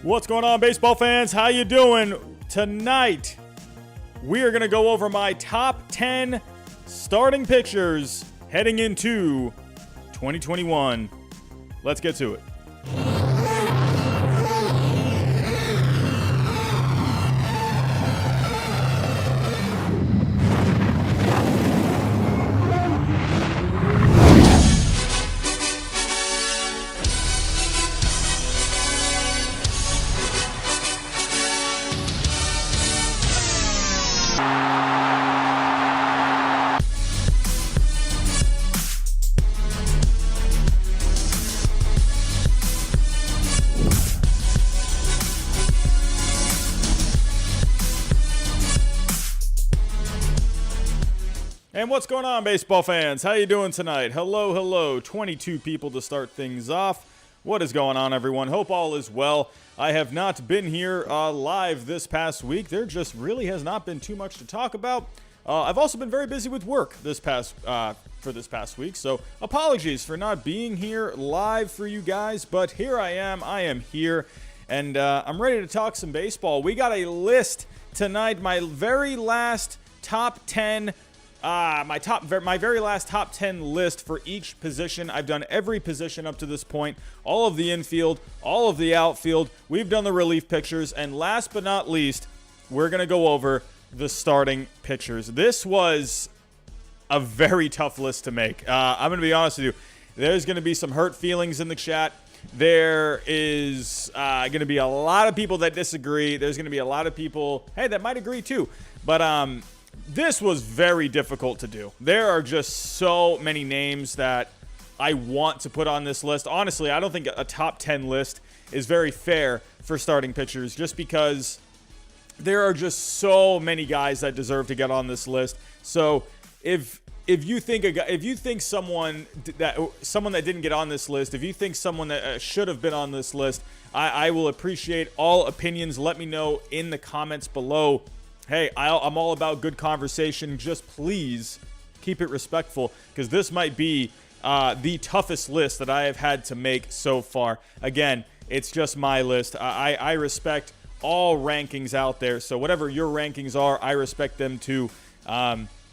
What's going on, baseball fans? How you doing? Tonight, we are going to go over my top 10 starting pitchers heading into 2021. Let's get to it. And what's going on, baseball fans? How you doing tonight? Hello. 22 people to start things off. What is going on, everyone? Hope all is well. I have not been here live this past week. There just really has not been too much to talk about. I've also been very busy with work this past week, so apologies for not being here live for you guys, but here I am. I am here, and I'm ready to talk some baseball. We got a list tonight, my very last top 10 my very last top 10 list for each position. I've done every position up to this point, all of the infield, all of the outfield. We've done the relief pitchers, and last but not least, we're going to go over the starting pitchers. This was a very tough list to make. I'm going to be honest with you. There's going to be some hurt feelings in the chat. There is going to be a lot of people that disagree. There's going to be a lot of people, hey, that might agree too. But this was very difficult to do. There are just so many names that I want to put on this list. Honestly, I don't think a top 10 list is very fair for starting pitchers, just because there are just so many guys that deserve to get on this list. So if you think someone that didn't get on this list, if you think someone that should have been on this list, I will appreciate all opinions. Let me know in the comments below. Hey, I'm all about good conversation. Just please keep it respectful, because this might be the toughest list that I have had to make so far. Again, it's just my list. I respect all rankings out there, so whatever your rankings are, I respect them too.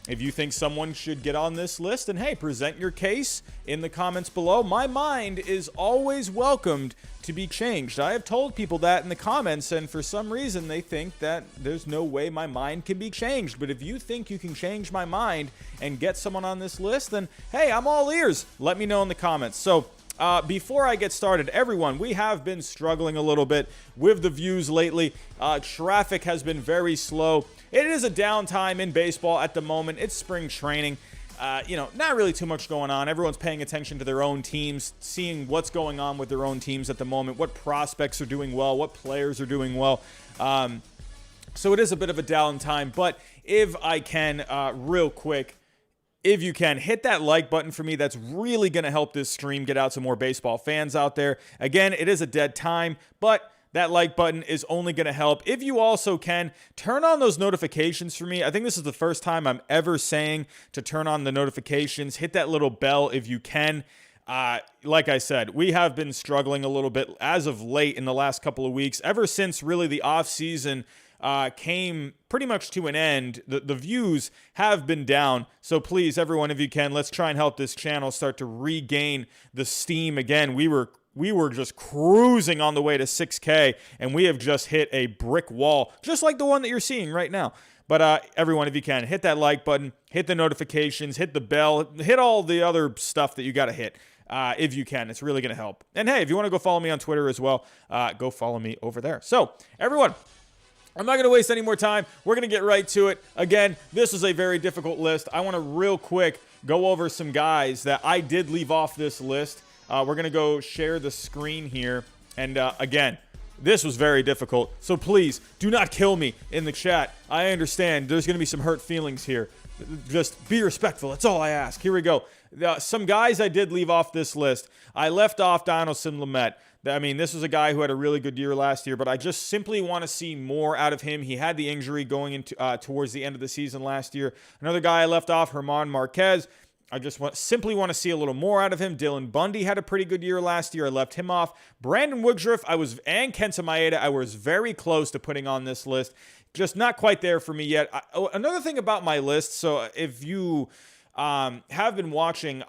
If you think someone should get on this list, then hey, present your case in the comments below. My mind is always welcomed to be changed. I have told people that in the comments, and for some reason they think that there's no way my mind can be changed. But if you think you can change my mind and get someone on this list, then hey, I'm all ears. Let me know in the comments. So before I get started, everyone, we have been struggling a little bit with the views lately. Traffic has been very slow. It is a downtime in baseball at the moment. It's spring training. Not really too much going on. Everyone's paying attention to their own teams, seeing what's going on with their own teams at the moment, what prospects are doing well, what players are doing well. So it is a bit of a downtime, but if I can, real quick, if you can, hit that like button for me. That's really going to help this stream get out to more baseball fans out there. Again, it is a dead time, but that like button is only going to help. If you also can, turn on those notifications for me. I think this is the first time I'm ever saying to turn on the notifications. Hit that little bell if you can. Like I said, we have been struggling a little bit as of late in the last couple of weeks. Ever since really the off season came pretty much to an end, the views have been down. So please, everyone, if you can, let's try and help this channel start to regain the steam again. We were just cruising on the way to 6K, and we have just hit a brick wall, just like the one that you're seeing right now. But everyone, if you can, hit that like button, hit the notifications, hit the bell, hit all the other stuff that you got to hit. If you can, it's really going to help. And hey, if you want to go follow me on Twitter as well, go follow me over there. So everyone, I'm not going to waste any more time. We're going to get right to it. Again, this is a very difficult list. I want to real quick go over some guys that I did leave off this list. We're going to go share the screen here. And again, this was very difficult. So please do not kill me in the chat. I understand there's going to be some hurt feelings here. Just be respectful. That's all I ask. Here we go. Some guys I did leave off this list. I left off Mlb. I mean, this was a guy who had a really good year last year, but I just simply want to see more out of him. He had the injury going into towards the end of the season last year. Another guy I left off, German Marquez. I just simply want to see a little more out of him. Dylan Bundy had a pretty good year last year. I left him off. Brandon Woodruff, and Kenta Maeda, I was very close to putting on this list. Just not quite there for me yet. Another thing about my list, so if you have been watching,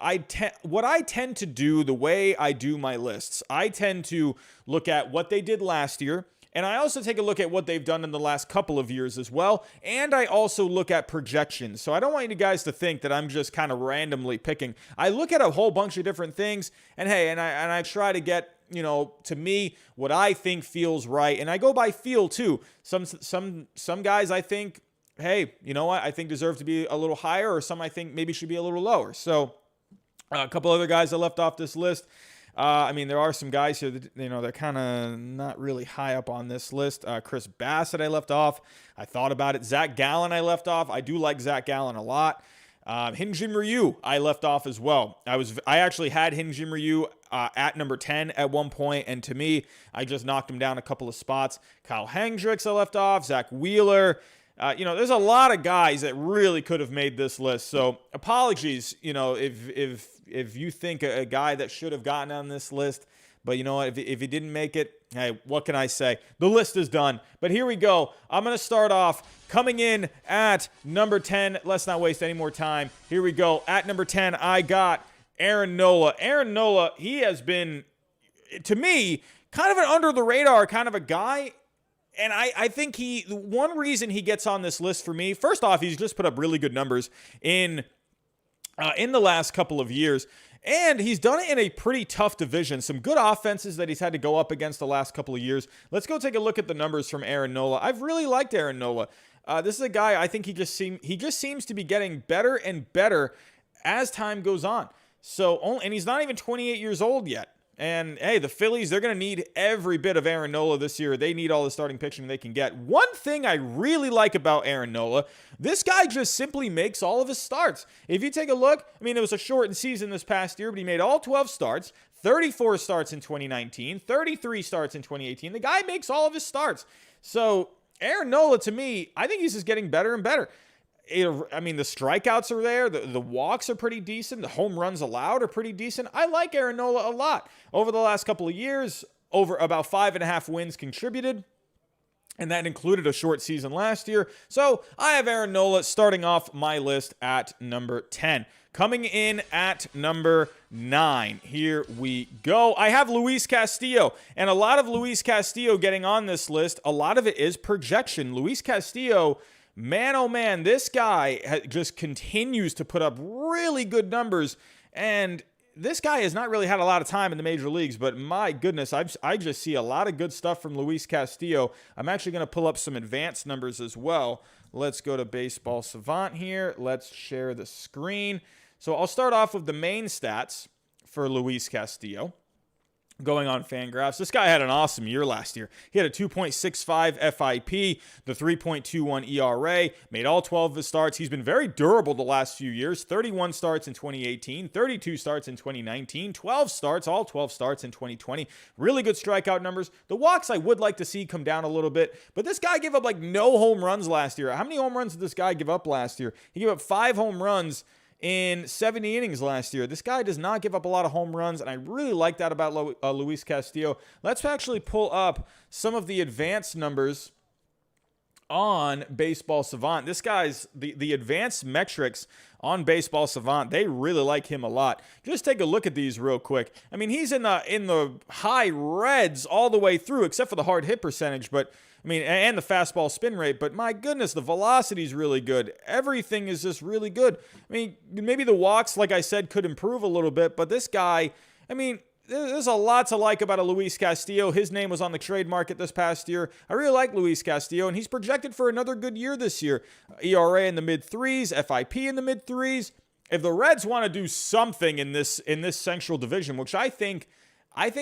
what I tend to do, the way I do my lists, I tend to look at what they did last year, and I also take a look at what they've done in the last couple of years as well, and I also look at projections. So I don't want you guys to think that I'm just kind of randomly picking. I look at a whole bunch of different things, and hey, and I try to get, to me, what I think feels right, and I go by feel too. Some guys I think, hey, you know what, I think deserve to be a little higher, or some I think maybe should be a little lower. So a couple other guys I left off this list. There are some guys here that, they're kind of not really high up on this list. Chris Bassett I left off. I thought about it. Zach Gallen I left off. I do like Zach Gallen a lot. Hyun-Jin Ryu I left off as well. I actually had Hyun-Jin Ryu at number 10 at one point, and to me, I just knocked him down a couple of spots. Kyle Hendricks I left off. Zach Wheeler. There's a lot of guys that really could have made this list. So apologies, if you think a guy that should have gotten on this list, but you know what, if he didn't make it, hey, what can I say? The list is done. But here we go. I'm going to start off coming in at number 10. Let's not waste any more time. Here we go. At number 10, I got Aaron Nola. Aaron Nola, he has been, to me, kind of an under the radar kind of a guy. And I think one reason he gets on this list for me, first off, he's just put up really good numbers in the last couple of years. And he's done it in a pretty tough division. Some good offenses that he's had to go up against the last couple of years. Let's go take a look at the numbers from Aaron Nola. I've really liked Aaron Nola. This is a guy I think he just seems to be getting better and better as time goes on. And he's not even 28 years old yet. And, hey, the Phillies, they're going to need every bit of Aaron Nola this year. They need all the starting pitching they can get. One thing I really like about Aaron Nola, this guy just simply makes all of his starts. If you take a look, it was a shortened season this past year, but he made all 12 starts, 34 starts in 2019, 33 starts in 2018. The guy makes all of his starts. So, Aaron Nola, to me, I think he's just getting better and better. The strikeouts are there. The walks are pretty decent. The home runs allowed are pretty decent. I like Aaron Nola a lot. Over the last couple of years, over about 5.5 wins contributed, and that included a short season last year. So I have Aaron Nola starting off my list at number 10. Coming in at number 9, here we go. I have Luis Castillo, and a lot of Luis Castillo getting on this list, a lot of it is projection. Luis Castillo, man, oh man, this guy just continues to put up really good numbers, and this guy has not really had a lot of time in the major leagues, but my goodness, I just see a lot of good stuff from Luis Castillo. I'm actually going to pull up some advanced numbers as well. Let's go to Baseball Savant here. Let's share the screen. So I'll start off with the main stats for Luis Castillo. Going on Fangraphs, this guy had an awesome year last year. He had a 2.65 FIP, the 3.21 ERA, made all 12 of his starts. He's been very durable the last few years. 31 starts in 2018, 32 starts in 2019, 12 starts, all 12 starts in 2020. Really good strikeout numbers. The walks I would like to see come down a little bit, but this guy gave up no home runs last year. How many home runs did this guy give up last year? He gave up 5 home runs in 70 innings last year. This guy does not give up a lot of home runs, and I really like that about Luis Castillo. Let's actually pull up some of the advanced numbers on Baseball Savant. This guy's, the advanced metrics on Baseball Savant, they really like him a lot. Just take a look at these real quick. He's in the high reds all the way through, except for the hard hit percentage, but and the fastball spin rate, but my goodness, the velocity is really good. Everything is just really good. Maybe the walks, like I said, could improve a little bit, but this guy, there's a lot to like about a Luis Castillo. His name was on the trade market this past year. I really like Luis Castillo, and he's projected for another good year this year. ERA in the mid-3s, FIP in the mid-3s. If the Reds want to do something in this Central Division, which I think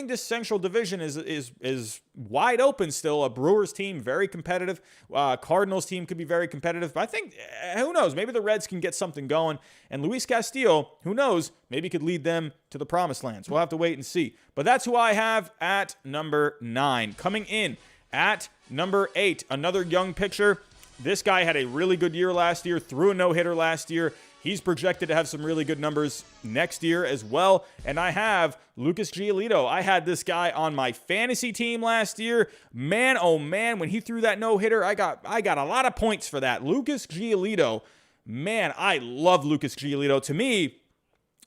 this Central Division is wide open still. A Brewers team, very competitive. Cardinals team could be very competitive. But I think, who knows, maybe the Reds can get something going. And Luis Castillo, who knows, maybe could lead them to the promised lands. We'll have to wait and see. But that's who I have at number 9. Coming in at number 8, another young pitcher. This guy had a really good year last year, threw a no-hitter last year. He's projected to have some really good numbers next year as well. And I have Lucas Giolito. I had this guy on my fantasy team last year. Man, oh man, when he threw that no-hitter, I got a lot of points for that. Lucas Giolito, man, I love Lucas Giolito. To me,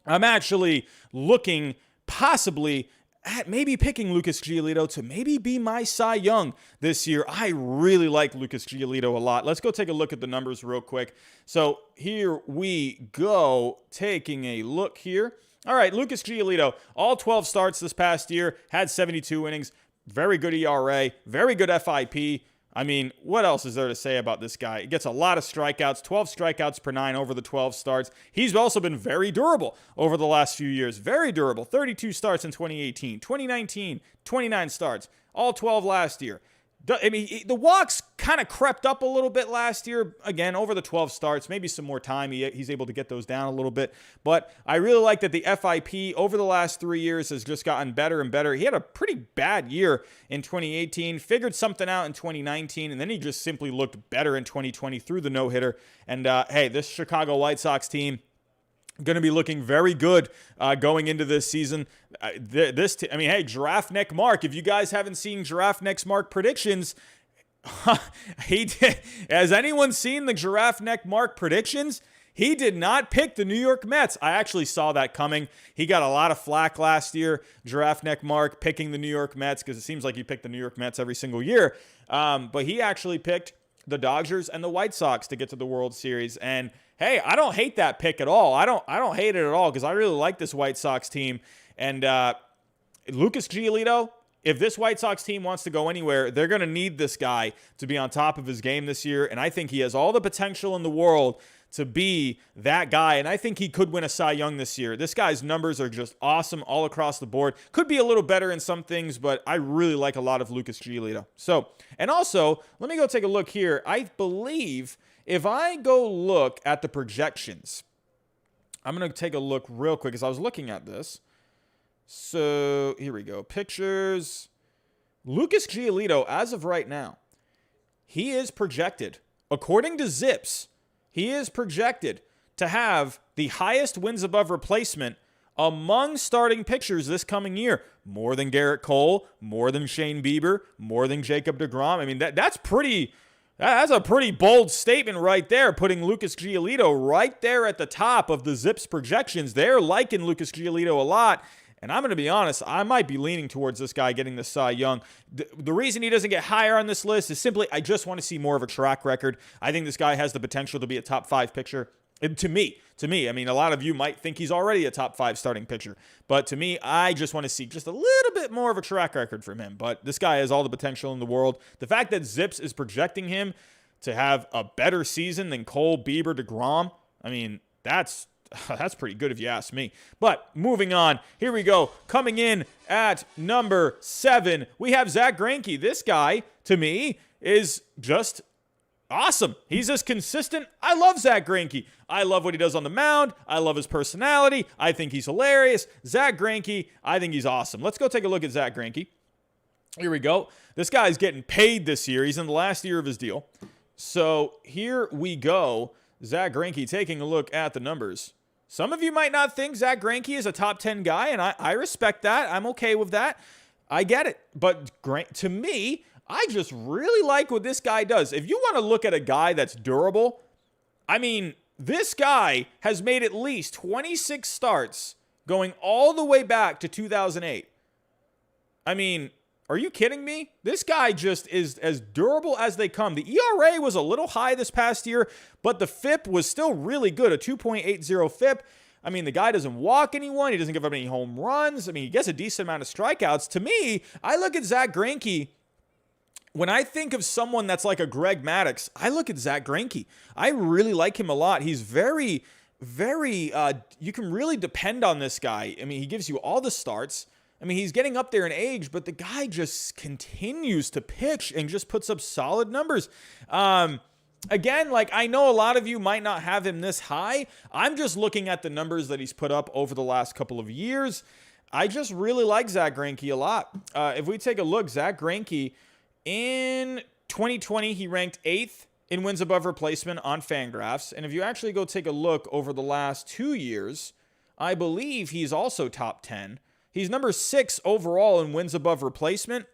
I'm actually looking possibly at maybe picking Lucas Giolito to maybe be my Cy Young this year. I really like Lucas Giolito a lot. Let's go take a look at the numbers real quick. So here we go, taking a look here. All right, Lucas Giolito, all 12 starts this past year, had 72 innings, very good ERA, very good FIP. I mean, what else is there to say about this guy? He gets a lot of strikeouts, 12 strikeouts per 9 over the 12 starts. He's also been very durable over the last few years. Very durable. 32 starts in 2018, 2019, 29 starts, all 12 last year. I mean, the walks kind of crept up a little bit last year. Again, over the 12 starts, maybe some more time. He's able to get those down a little bit. But I really like that the FIP over the last 3 years has just gotten better and better. He had a pretty bad year in 2018, figured something out in 2019, and then he just simply looked better in 2020 through the no-hitter. And, hey, this Chicago White Sox team, going to be looking very good going into this season. I mean, hey, Giraffe Neck Mark. If you guys haven't seen Giraffe Neck Mark predictions, has anyone seen the Giraffe Neck Mark predictions? He did not pick the New York Mets. I actually saw that coming. He got a lot of flack last year, Giraffe Neck Mark, picking the New York Mets, because it seems like he picked the New York Mets every single year. But he actually picked the Dodgers and the White Sox to get to the World Series. And hey, I don't hate that pick at all. I don't hate it at all, because I really like this White Sox team. And Lucas Giolito, if this White Sox team wants to go anywhere, they're going to need this guy to be on top of his game this year. And I think he has all the potential in the world to be that guy. And I think he could win a Cy Young this year. This guy's numbers are just awesome all across the board. Could be a little better in some things, but I really like a lot of Lucas Giolito. So, and also, let me go take a look here. I believe if I go look at the projections, I'm going to take a look real quick, because I was looking at this. So here we go. Pictures. Lucas Giolito, as of right now, he is projected, according to Zips, he is projected to have the highest wins above replacement among starting pitchers this coming year. More than Garrett Cole, more than Shane Bieber, more than Jacob deGrom. I mean, that's a pretty bold statement right there, putting Lucas Giolito right there at the top of the Zips projections. They're liking Lucas Giolito a lot. And I'm going to be honest, I might be leaning towards this guy getting the Cy Young. The reason he doesn't get higher on this list is simply I just want to see more of a track record. I think this guy has the potential to be a top 5 pitcher. And to me, I mean, a lot of you might think he's already a top 5 starting pitcher. But to me, I just want to see just a little bit more of a track record from him. But this guy has all the potential in the world. The fact that Zips is projecting him to have a better season than Cole, Bieber, deGrom, I mean, that's pretty good if you ask me. But moving on, here we go. Coming in at number 7, we have Zach Greinke. This guy, to me, is just awesome. He's just consistent. I love Zach Greinke. I love what he does on the mound. I love his personality. I think he's hilarious. Zach Greinke, I think he's awesome. Let's go take a look at Zach Greinke. Here we go. This guy's getting paid this year. He's in the last year of his deal. So here we go. Zach Greinke taking a look at the numbers. Some of you might not think Zach Greinke is a top 10 guy, and I respect that. I'm okay with that. I get it. But to me, I just really like what this guy does. If you want to look at a guy that's durable, I mean, this guy has made at least 26 starts going all the way back to 2008. I mean, are you kidding me? This guy just is as durable as they come. The ERA was a little high this past year, but the FIP was still really good, a 2.80 FIP. I mean, the guy doesn't walk anyone. He doesn't give up any home runs. I mean, he gets a decent amount of strikeouts. To me, I look at Zach Greinke. When I think of someone that's like a Greg Maddux, I look at Zach Greinke. I really like him a lot. He's very, you can really depend on this guy. I mean, he gives you all the starts. I mean, he's getting up there in age, but the guy just continues to pitch and just puts up solid numbers. Again, like, I know a lot of you might not have him this high. I'm just looking at the numbers that he's put up over the last couple of years. I just really like Zach Greinke a lot. If we take a look, Zach Greinke, in 2020, he ranked 8th in wins above replacement on Fangraphs. And if you actually go take a look over the last 2 years, I believe he's also top 10. He's number 6 overall in wins above replacement.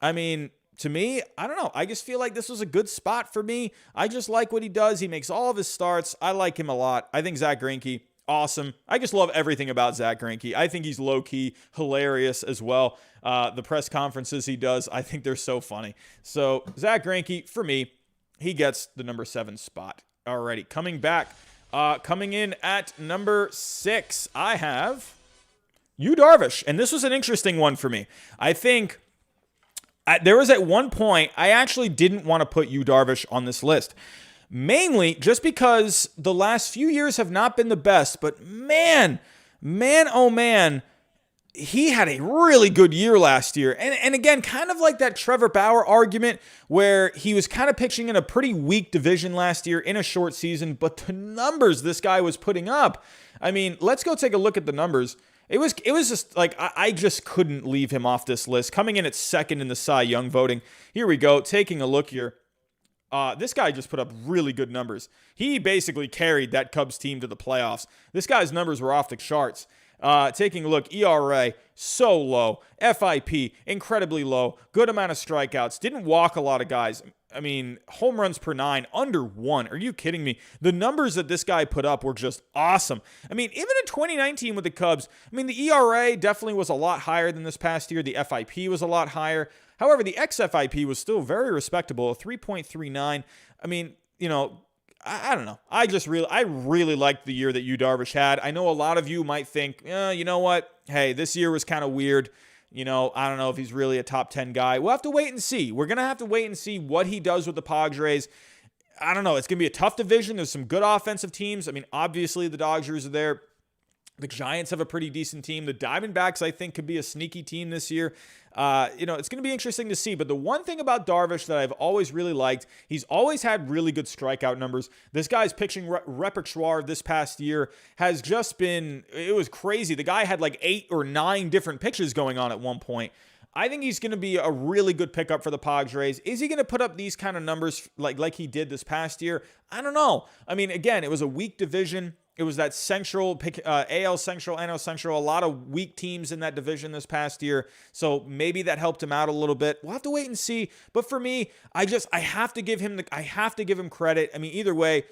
I mean, to me, I don't know. I just feel like this was a good spot for me. I just like what he does. He makes all of his starts. I like him a lot. I think Zach Greinke, awesome. I just love everything about Zach Greinke. I think he's low-key hilarious as well. The press conferences he does, I think they're so funny. So Zach Greinke, for me, he gets the number 7 spot already. Coming in at number 6, I have Yu Darvish. And this was an interesting one for me. I think there was at one point, I actually didn't want to put Yu Darvish on this list. Mainly just because the last few years have not been the best. But man, oh man, he had a really good year last year. And again, kind of like that Trevor Bauer argument where he was kind of pitching in a pretty weak division last year in a short season. But the numbers this guy was putting up, I mean, let's go take a look at the numbers. It was just like, I just couldn't leave him off this list. Coming in at second in the Cy Young voting. Here we go, taking a look here. This guy just put up really good numbers. He basically carried that Cubs team to the playoffs. This guy's numbers were off the charts. Taking a look, ERA, so low. FIP, incredibly low. Good amount of strikeouts. Didn't walk a lot of guys. I mean, home runs per 9, under 1. Are you kidding me? The numbers that this guy put up were just awesome. I mean, even in 2019 with the Cubs, I mean, the ERA definitely was a lot higher than this past year. The FIP was a lot higher. However, the xFIP was still very respectable, a 3.39. I mean, you know, I don't know. I really liked the year that Yu Darvish had. I know a lot of you might think, you know what? Hey, this year was kind of weird. You know, I don't know if he's really a top 10 guy. We'll have to wait and see. We're going to have to wait and see what he does with the Padres. I don't know. It's going to be a tough division. There's some good offensive teams. I mean, obviously the Dodgers are there. The Giants have a pretty decent team. The Diamondbacks, I think, could be a sneaky team this year. You know, it's going to be interesting to see. But the one thing about Darvish that I've always really liked, he's always had really good strikeout numbers. This guy's pitching repertoire this past year has just been, it was crazy. The guy had like 8 or 9 different pitches going on at one point. I think he's going to be a really good pickup for the Padres. Is he going to put up these kind of numbers like he did this past year? I don't know. I mean, again, it was a weak division. It was that central, AL Central, NL Central, a lot of weak teams in that division this past year. So maybe that helped him out a little bit. We'll have to wait and see. But for me, I have to give him credit. I mean, either way,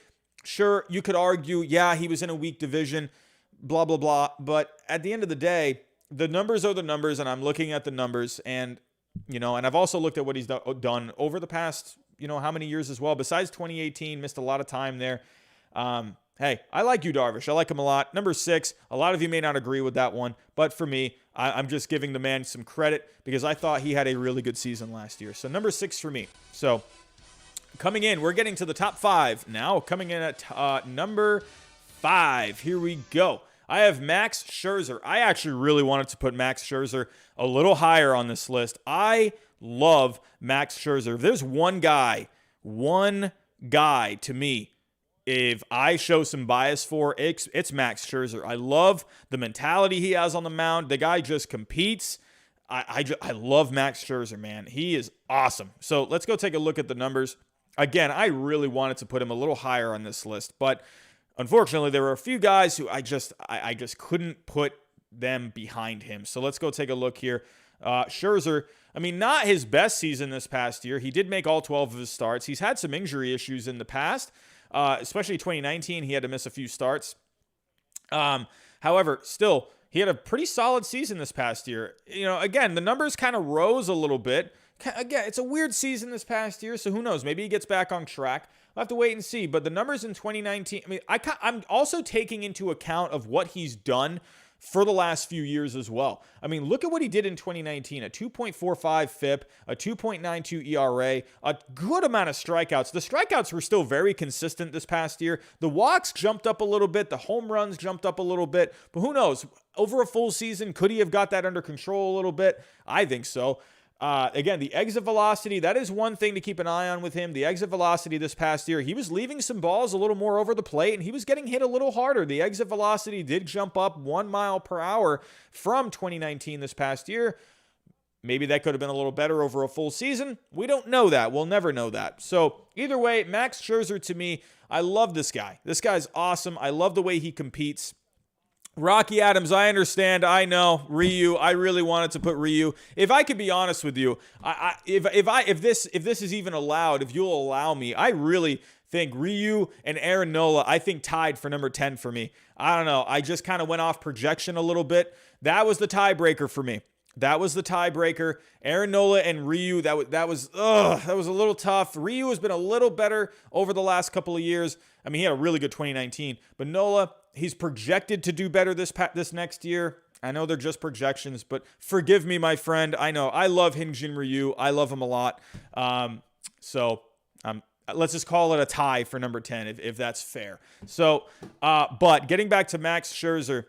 sure, you could argue, yeah, he was in a weak division, blah, blah, blah. But at the end of the day, the numbers are the numbers, and I'm looking at the numbers. And, you know, and I've also looked at what he's done over the past, you know, how many years as well. Besides 2018, missed a lot of time there. Hey, I like Yu Darvish. I like him a lot. Number 6, a lot of you may not agree with that one, but for me, I'm just giving the man some credit because I thought he had a really good season last year. So number 6 for me. So coming in, we're getting to the top 5 now. Coming in at number 5. Here we go. I have Max Scherzer. I actually really wanted to put Max Scherzer a little higher on this list. I love Max Scherzer. If there's one guy to me, if I show some bias for, it's Max Scherzer. I love the mentality he has on the mound. The guy just competes. I love Max Scherzer, man. He is awesome. So let's go take a look at the numbers. Again, I really wanted to put him a little higher on this list, but unfortunately, there were a few guys who I just couldn't put them behind him. So let's go take a look here. Scherzer, I mean, not his best season this past year. He did make all 12 of his starts. He's had some injury issues in the past. Especially 2019, he had to miss a few starts. However, still, he had a pretty solid season this past year. You know, again, the numbers kind of rose a little bit. Again, it's a weird season this past year, so who knows? Maybe he gets back on track. We'll have to wait and see. But the numbers in 2019, I mean, I'm also taking into account of what he's done for the last few years as well. I mean, look at what he did in 2019, a 2.45 FIP, a 2.92 ERA, a good amount of strikeouts. The strikeouts were still very consistent this past year. The walks jumped up a little bit. The home runs jumped up a little bit. But who knows? Over a full season, could he have got that under control a little bit? I think so. Again, the exit velocity, that is one thing to keep an eye on with him. The exit velocity this past year, he was leaving some balls a little more over the plate, and he was getting hit a little harder. The exit velocity did jump up 1 mile per hour from 2019 this past year. Maybe that could have been a little better over a full season. We don't know that. We'll never know that. So either way, Max Scherzer, to me, I love this guy. This guy's awesome. I love the way he competes. Rocky Adams, I understand. I know. Ryu, I really wanted to put Ryu. If I could be honest with you, if this is even allowed, if you'll allow me, I really think Ryu and Aaron Nola, I think tied for number 10 for me. I don't know. I just kind of went off projection a little bit. That was the tiebreaker for me. That was the tiebreaker. Aaron Nola and Ryu, that was a little tough. Ryu has been a little better over the last couple of years. I mean, he had a really good 2019. But Nola, he's projected to do better this next year. I know they're just projections, but forgive me, my friend. I know. I love Hyun-Jin Ryu. I love him a lot. Let's just call it a tie for number 10, if that's fair. So, but getting back to Max Scherzer,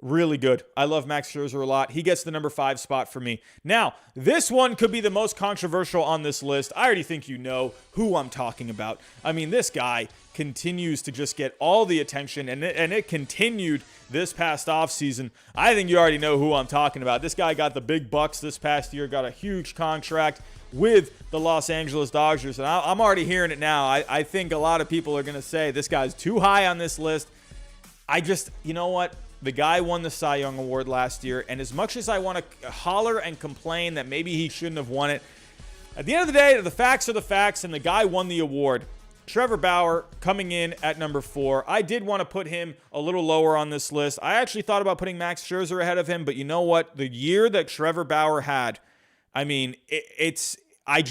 really good. I love Max Scherzer a lot. He gets the number 5 spot for me. Now, this one could be the most controversial on this list. I already think you know who I'm talking about. I mean, this guy continues to just get all the attention, and it continued this past offseason. I think you already know who I'm talking about. This guy got the big bucks this past year, got a huge contract with the Los Angeles Dodgers, and I'm already hearing it now. I think a lot of people are going to say this guy's too high on this list. You know what? The guy won the Cy Young Award last year, and as much as I want to holler and complain that maybe he shouldn't have won it, at the end of the day, the facts are the facts, and the guy won the award. Trevor Bauer coming in at number 4. I did want to put him a little lower on this list. I actually thought about putting Max Scherzer ahead of him, but you know what? The year that Trevor Bauer had, I mean, I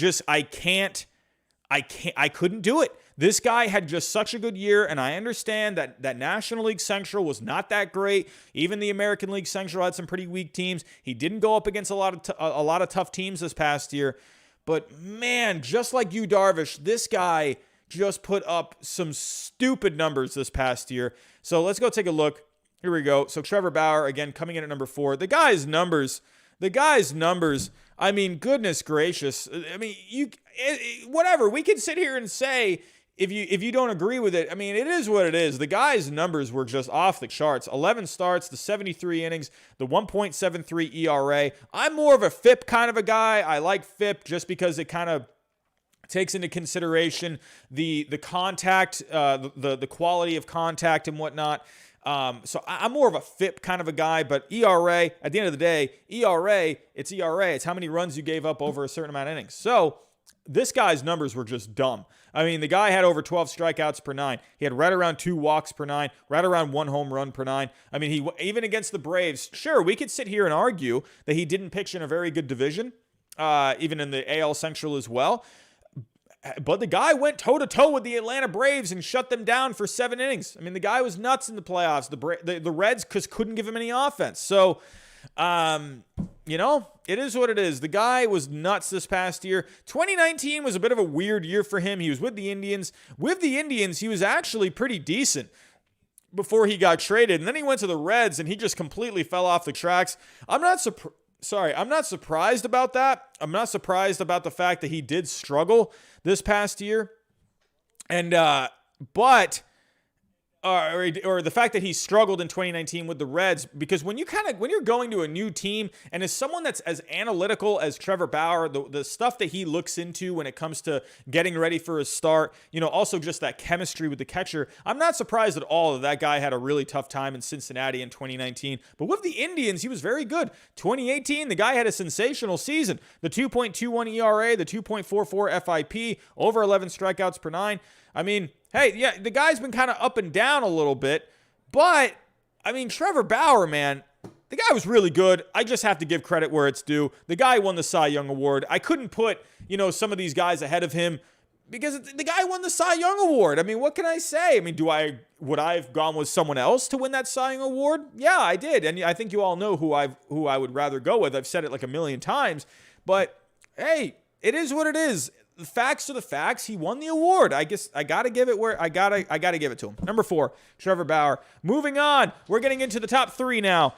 couldn't do it. This guy had just such a good year, and I understand that National League Central was not that great. Even the American League Central had some pretty weak teams. He didn't go up against a lot of tough teams this past year. But man, just like you, Darvish, this guy just put up some stupid numbers this past year. So let's go take a look. Here we go. So Trevor Bauer, again, coming in at number 4. The guy's numbers, I mean, goodness gracious. I mean, whatever. We can sit here and say, if you don't agree with it, I mean, it is what it is. The guy's numbers were just off the charts. 11 starts, the 73 innings, the 1.73 ERA. I'm more of a FIP kind of a guy. I like FIP just because it kind of takes into consideration the contact, the quality of contact and whatnot. So I'm more of a FIP kind of a guy, but ERA, at the end of the day, ERA. It's how many runs you gave up over a certain amount of innings. So this guy's numbers were just dumb. I mean, the guy had over 12 strikeouts per 9. He had right around 2 walks per 9, right around 1 home run per 9. I mean, even against the Braves, sure, we could sit here and argue that he didn't pitch in a very good division, even in the AL Central as well. But the guy went toe-to-toe with the Atlanta Braves and shut them down for 7 innings. I mean, the guy was nuts in the playoffs. The Reds couldn't give him any offense. So, it is what it is. The guy was nuts this past year. 2019 was a bit of a weird year for him. He was with the Indians. With the Indians, he was actually pretty decent before he got traded. And then he went to the Reds, and he just completely fell off the tracks. I'm not surprised about that. I'm not surprised about the fact that he did struggle this past year. And, or the fact that he struggled in 2019 with the Reds, because when you're going to a new team, and as someone that's as analytical as Trevor Bauer, the stuff that he looks into when it comes to getting ready for his start, also just that chemistry with the catcher, I'm not surprised at all that guy had a really tough time in Cincinnati in 2019. But with the Indians, he was very good. 2018, the guy had a sensational season. The 2.21 ERA, the 2.44 FIP, over 11 strikeouts per 9. I mean, hey, yeah, the guy's been kind of up and down a little bit, but, I mean, Trevor Bauer, man, the guy was really good. I just have to give credit where it's due. The guy won the Cy Young Award. I couldn't put, some of these guys ahead of him because the guy won the Cy Young Award. I mean, what can I say? I mean, would I have gone with someone else to win that Cy Young Award? Yeah, I did, and I think you all know who I would rather go with. I've said it like a million times, but, hey, it is what it is. The facts are the facts. He won the award. I guess I gotta give it where I gotta give it to him. Number 4, Trevor Bauer. Moving on. We're getting into the top 3 now.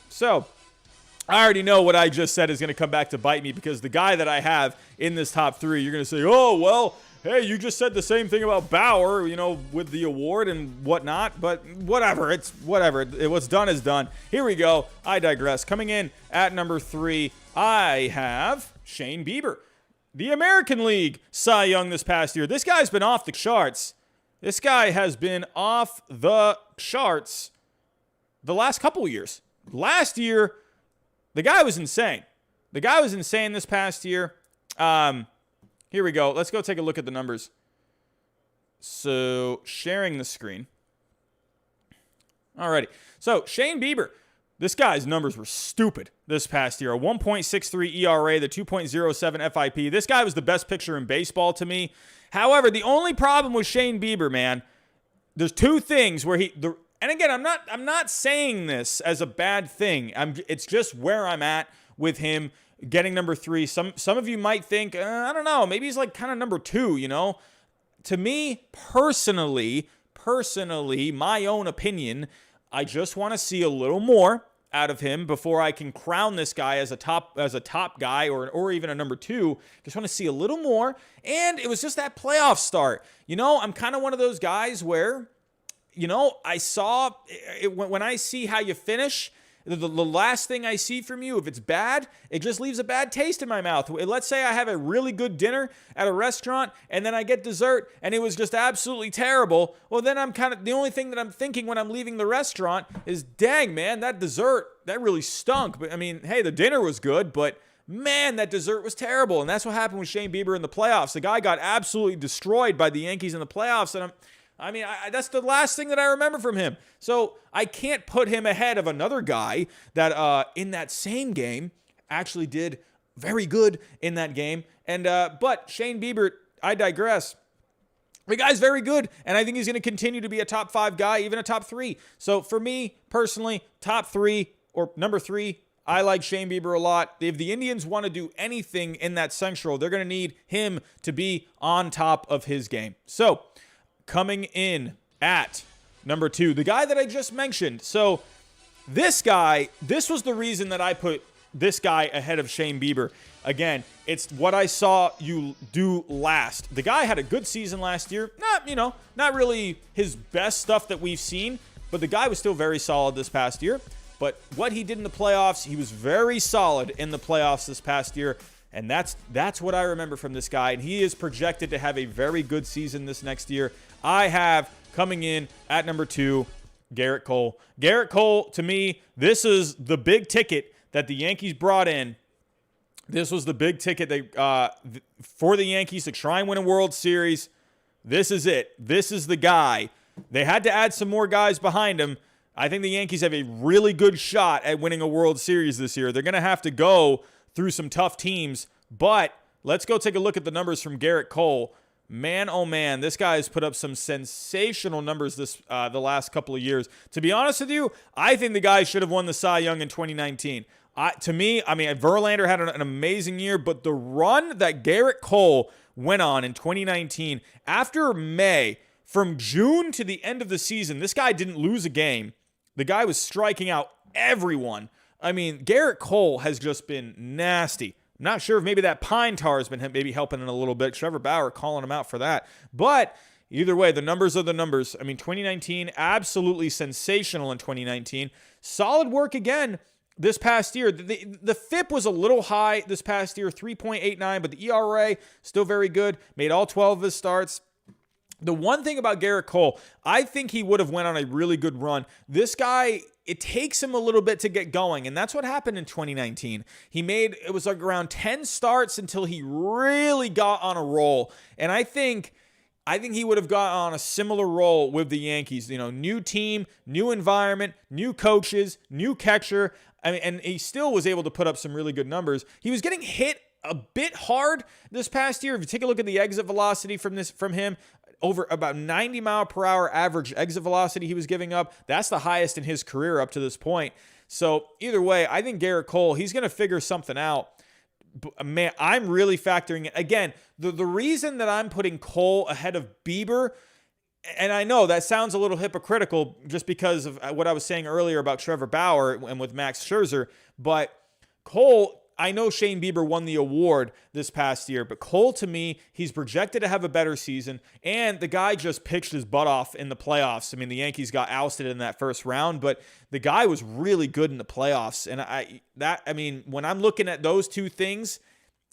So I already know what I just said is going to come back to bite me, because the guy that I have in this top 3, you're going to say, oh, well, hey, you just said the same thing about Bauer, with the award and whatnot, but whatever. It's whatever. What's done is done. Here we go. I digress. Coming in at number 3, I have Shane Bieber. The American League Cy Young this past year. This guy's been off the charts. This guy has been off the charts the last couple of years. Last year, the guy was insane. The guy was insane this past year. Here we go. Let's go take a look at the numbers. So, sharing the screen. Alrighty. So, Shane Bieber. This guy's numbers were stupid this past year. A 1.63 ERA, the 2.07 FIP. This guy was the best pitcher in baseball to me. However, the only problem with Shane Bieber, man, there's two things where and again, I'm not saying this as a bad thing. It's just where I'm at with him getting number 3. Some of you might think, I don't know, maybe he's like kind of number 2, To me, personally, my own opinion, I just want to see a little more out of him before I can crown this guy as a top guy or even a number 2. Just want to see a little more. And it was just that playoff start. I'm kind of one of those guys where, I saw it, when I see how you finish, the last thing I see from you, if it's bad, it just leaves a bad taste in my mouth. Let's say I have a really good dinner at a restaurant and then I get dessert and it was just absolutely terrible. Well, then the only thing that I'm thinking when I'm leaving the restaurant is, dang, man, that dessert, that really stunk. But I mean, hey, the dinner was good, but man, that dessert was terrible. And that's what happened with Shane Bieber in the playoffs. The guy got absolutely destroyed by the Yankees in the playoffs. And that's the last thing that I remember from him. So I can't put him ahead of another guy that in that same game actually did very good in that game. And but Shane Bieber, I digress. The guy's very good, and I think he's going to continue to be a top 5 guy, even a top 3. So for me, personally, top 3 or number 3, I like Shane Bieber a lot. If the Indians want to do anything in that Central, they're going to need him to be on top of his game. So coming in at number 2, the guy that I just mentioned. So this was the reason that I put this guy ahead of Shane Bieber. Again, it's what I saw you do last. The guy had a good season last year. Not really his best stuff that we've seen, but the guy was still very solid this past year. But what he did in the playoffs, he was very solid in the playoffs this past year. And that's what I remember from this guy. And he is projected to have a very good season this next year. I have coming in at number 2, Garrett Cole. Garrett Cole, to me, this is the big ticket that the Yankees brought in. This was the big ticket for the Yankees to try and win a World Series. This is it. This is the guy. They had to add some more guys behind him. I think the Yankees have a really good shot at winning a World Series this year. They're going to have to go through some tough teams, but let's go take a look at the numbers from Garrett Cole. Man, oh man, this guy has put up some sensational numbers the last couple of years. To be honest with you, I think the guy should have won the Cy Young in 2019. Verlander had an amazing year, but the run that Garrett Cole went on in 2019, after May, from June to the end of the season, this guy didn't lose a game. The guy was striking out everyone. Garrett Cole has just been nasty. I'm not sure if maybe that pine tar has been maybe helping in a little bit. Trevor Bauer calling him out for that. But either way, the numbers are the numbers. 2019, absolutely sensational in 2019. Solid work again this past year. The FIP was a little high this past year, 3.89, but the ERA still very good. Made all 12 of his starts. The one thing about Garrett Cole, I think he would have went on a really good run. This guy, it takes him a little bit to get going, and that's what happened in 2019. It was like around 10 starts until he really got on a roll, and I think he would have got on a similar roll with the Yankees. New team, new environment, new coaches, new catcher, and he still was able to put up some really good numbers. He was getting hit a bit hard this past year. If you take a look at the exit velocity from him, over about 90 mile per hour average exit velocity he was giving up. That's the highest in his career up to this point. So either way, I think Garrett Cole, he's going to figure something out. But man, I'm really factoring it. Again, the reason that I'm putting Cole ahead of Bieber, and I know that sounds a little hypocritical just because of what I was saying earlier about Trevor Bauer and with Max Scherzer, but Cole, I know Shane Bieber won the award this past year, but Cole, to me, he's projected to have a better season, and the guy just pitched his butt off in the playoffs. I mean, the Yankees got ousted in that first round, but the guy was really good in the playoffs. And I mean, when I'm looking at those two things,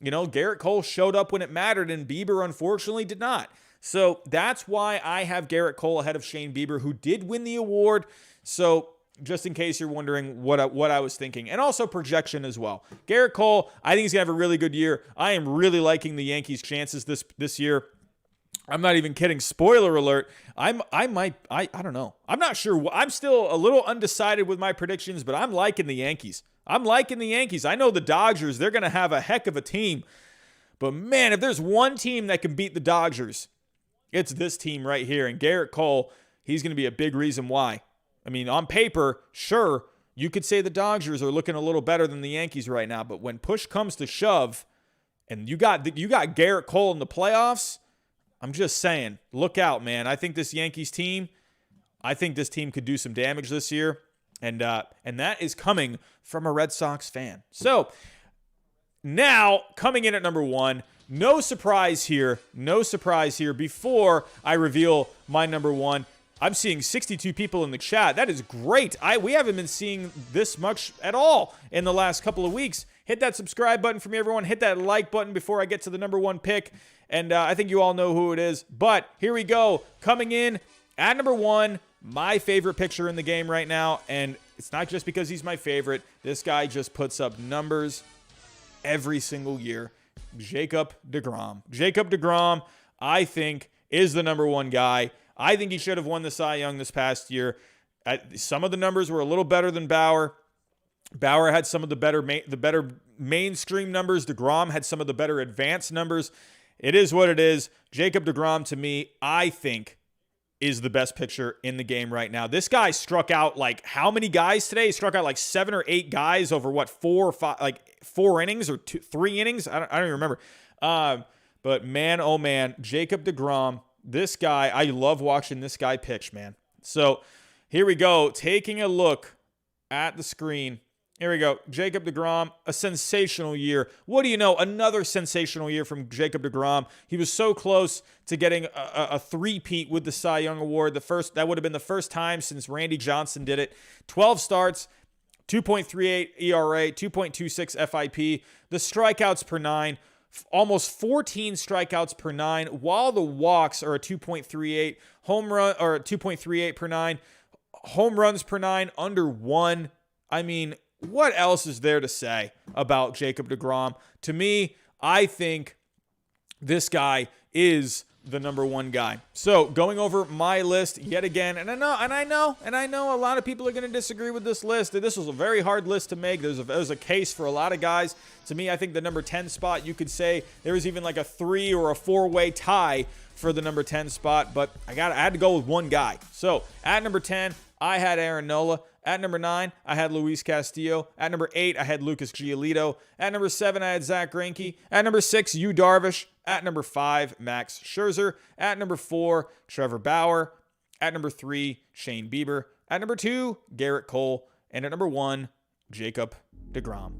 you know, Garrett Cole showed up when it mattered, and Bieber unfortunately did not. So that's why I have Garrett Cole ahead of Shane Bieber, who did win the award. So just in case you're wondering what I was thinking. And also projection as well. Garrett Cole, I think he's going to have a really good year. I am really liking the Yankees' chances this year. I'm not even kidding. Spoiler alert. I don't know. I'm not sure. I'm still a little undecided with my predictions, but I'm liking the Yankees. I know the Dodgers, they're going to have a heck of a team. But man, if there's one team that can beat the Dodgers, it's this team right here. And Garrett Cole, he's going to be a big reason why. I mean, on paper, sure, you could say the Dodgers are looking a little better than the Yankees right now, but when push comes to shove, and you got Garrett Cole in the playoffs, I'm just saying, look out, man. I think this Yankees team, could do some damage this year, and that is coming from a Red Sox fan. So now coming in at number 1. No surprise here. Before I reveal my number 1. I'm seeing 62 people in the chat. That is great. We haven't been seeing this much at all in the last couple of weeks. Hit that subscribe button for me, everyone. Hit that like button before I get to the number 1 pick. And I think you all know who it is. But here we go. Coming in at number 1, my favorite pitcher in the game right now. And it's not just because he's my favorite. This guy just puts up numbers every single year. Jacob deGrom. Jacob deGrom, I think, is the number 1 guy. I think he should have won the Cy Young this past year. Some of the numbers were a little better than Bauer. Bauer had some of the better mainstream numbers. DeGrom had some of the better advanced numbers. It is what it is. Jacob deGrom, to me, I think, is the best pitcher in the game right now. This guy struck out like how many guys today? He struck out like 7 or 8 guys over what, 4 or 5, like 4 innings or 3 innings? I don't even remember. But man, oh man, Jacob deGrom. This guy, I love watching this guy pitch, man. So here we go. Taking a look at the screen. Here we go. Jacob deGrom, a sensational year. What do you know? Another sensational year from Jacob deGrom. He was so close to getting a three-peat with the Cy Young Award. That would have been the first time since Randy Johnson did it. 12 starts, 2.38 ERA, 2.26 FIP. The strikeouts per 9. Almost 14 strikeouts per 9, while the walks are a 2.38 home run or 2.38 per 9, home runs per 9 under 1. I mean, what else is there to say about Jacob deGrom? To me, I think this guy is the number 1 guy. So going over my list yet again, and I know a lot of people are going to disagree with this list. This was a very hard list to make. There's a case for a lot of guys. To me, I think the number 10 spot, you could say there was even like a 3 or a 4-way tie for the number 10 spot, but I had to go with one guy. So at number 10, I had Aaron Nola. At number 9, I had Luis Castillo. At number 8, I had Lucas Giolito. At number 7, I had Zach Greinke. At number 6, Yu Darvish. At number 5, Max Scherzer. At number 4, Trevor Bauer. At number 3, Shane Bieber. At number 2, Garrett Cole. And at number 1, Jacob deGrom.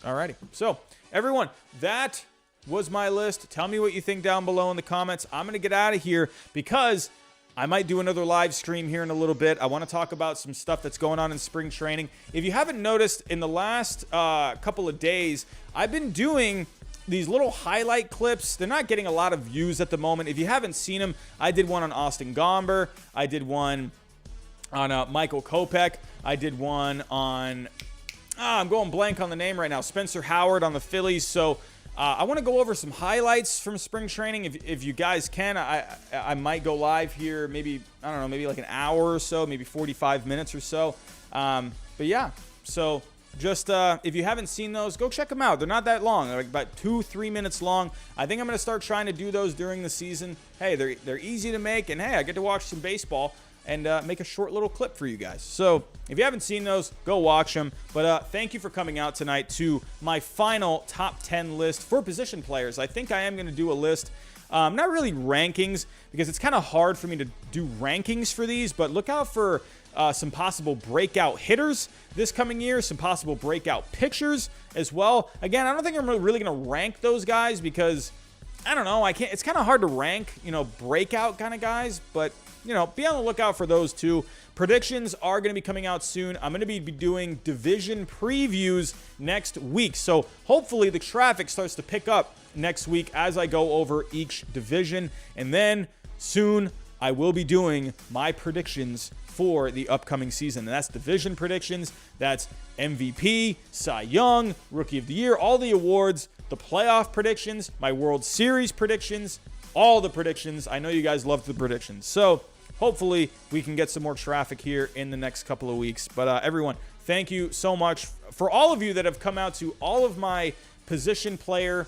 Alrighty. So, everyone, that was my list. Tell me what you think down below in the comments. I'm going to get out of here because I might do another live stream here in a little bit. I want to talk about some stuff that's going on in spring training. If you haven't noticed, in the last couple of days, I've been doing these little highlight clips. They're not getting a lot of views at the moment. If you haven't seen them, I did one on Austin Gomber. I did one on Michael Kopech. I did one on, I'm going blank on the name right now, Spencer Howard on the Phillies. So I want to go over some highlights from spring training. If you guys can, I might go live here, maybe, I don't know, maybe like an hour or so, maybe 45 minutes or so. But yeah, so just if you haven't seen those, go check them out. They're not that long. They're like about 2-3 minutes long. I think I'm going to start trying to do those during the season. Hey, they're easy to make, and hey, I get to watch some baseball and make a short little clip for you guys. So if you haven't seen those, go watch them. But thank you for coming out tonight to my final top 10 list for position players. I think I am going to do a list, not really rankings, because it's kind of hard for me to do rankings for these, but look out for some possible breakout hitters this coming year, some possible breakout pitchers as well. Again, I don't think I'm really going to rank those guys because, I don't know, it's kind of hard to rank, breakout kind of guys, but, be on the lookout for those too. Predictions are going to be coming out soon. I'm going to be doing division previews next week. So hopefully the traffic starts to pick up next week as I go over each division. And then soon I will be doing my predictions for the upcoming season. And that's division predictions. That's MVP, Cy Young, Rookie of the Year, all the awards, the playoff predictions, my World Series predictions, all the predictions. I know you guys love the predictions. So hopefully we can get some more traffic here in the next couple of weeks. But everyone, thank you so much for all of you that have come out to all of my position player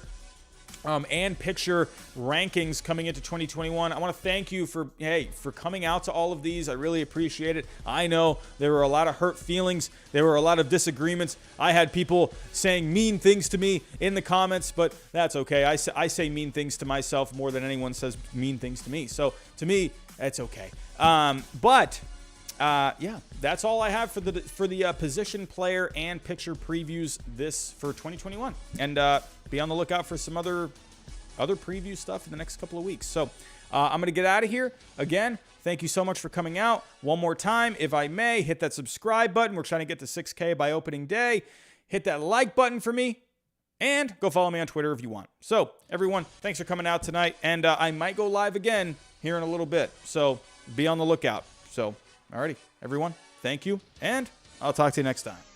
and pitcher rankings coming into 2021. I want to thank you for coming out to all of these. I really appreciate it. I know there were a lot of hurt feelings. There were a lot of disagreements. I had people saying mean things to me in the comments, but that's okay. I say mean things to myself more than anyone says mean things to me. So to me, it's okay. Yeah, that's all I have for the position player and pitcher previews for 2021. And be on the lookout for some other preview stuff in the next couple of weeks. So I'm going to get out of here. Again, thank you so much for coming out. One more time, if I may, hit that subscribe button. We're trying to get to 6K by opening day. Hit that like button for me. And go follow me on Twitter if you want. So, everyone, thanks for coming out tonight. And I might go live again here in a little bit. So, be on the lookout. So, alrighty, everyone, thank you. And I'll talk to you next time.